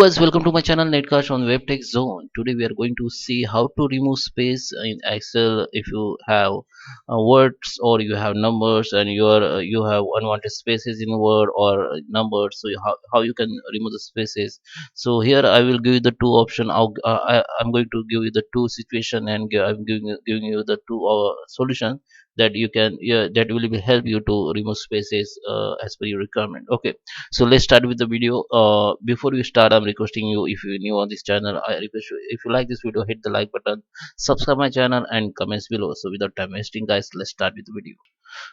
Guys, welcome to my channel NetCast on WebTech Zone. Today we are going to see how to remove space in Excel if you have words or you have numbers and you have unwanted spaces in word or numbers. So how you can remove the spaces. So here I will give you the two option. I'm going to give you the two situation and I'm giving you the two solution that you can that will be help you to remove spaces as per your requirement. Okay, so let's start with the video. Before we start, I'm requesting you, if you're new on this channel, I request you, if you like this video, hit the like button, subscribe my channel and comments below. So without time wasting, guys, let's start with the video.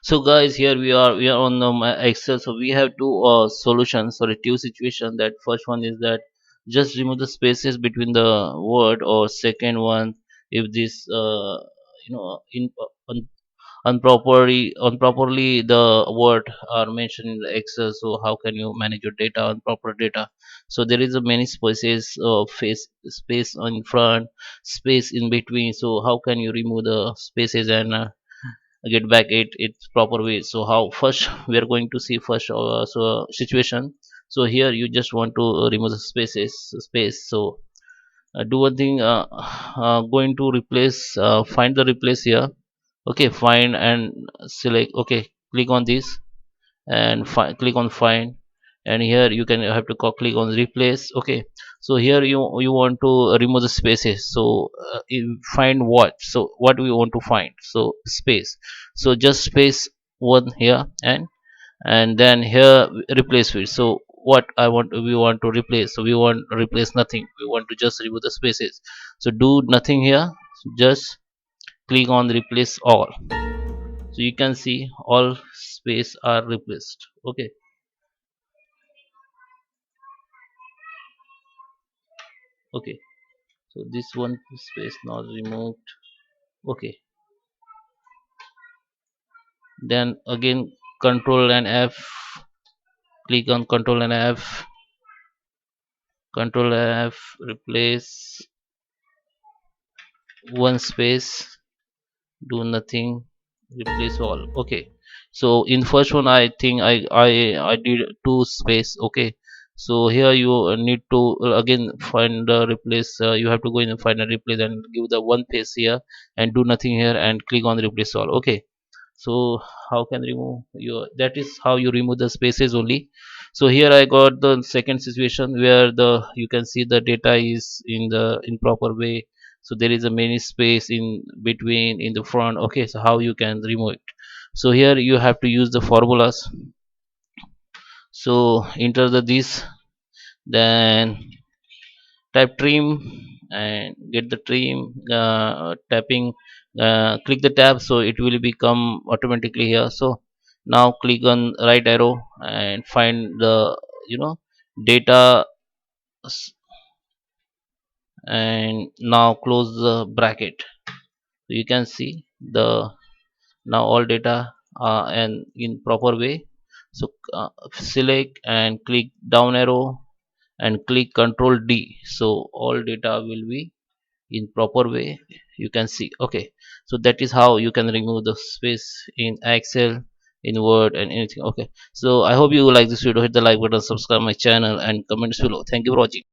So guys, here we are on Excel. So we have two solutions, sorry, two situation. That first one is that just remove the spaces between the word, or second one, if this in improperly the word are mentioned in the Excel. So how can you manage your data on proper data? So there is a many spaces, face space in front, space in between. So how can you remove the spaces and get back its proper way? So how, first we are going to see first situation. So here you just want to remove the space. So do one thing, going to replace, find the replace here. Okay, find and select. Okay, click on this and click on find, and here you can have to click on replace. Okay, so here you want to remove the spaces. So find what, so what we want to find, so space. So just space one here, and then here replace with. So what we want to replace, so we want replace nothing, we want to just remove the spaces. So do nothing here, just click on replace all. So you can see all space are replaced. Okay, okay, so this one space not removed. Okay, then again control and F, click on control and F, replace one space, do nothing, replace all. Okay, so in first one I think I did two space. Okay, so here you need to again find the replace. You have to go in and find a replace and give the one space here and do nothing here and click on replace all. Okay, so how can remove your, that is how you remove the spaces only. So here I got the second situation where the you can see the data is in the improper way. So there is a many space in between in the front. Okay, so how you can remove it? So here you have to use the formulas. So enter the this, then type trim and get the trim, tapping, click the tab, so it will become automatically here. So now click on right arrow and find the you know data, s- and now close the bracket. So you can see the now all data and in proper way. So select and click down arrow and click control D, so all data will be in proper way, you can see. Okay, so that is how you can remove the space in Excel, in Word and anything. Okay, so I hope you like this video. Hit the like button, subscribe my channel and comments below. Thank you for watching.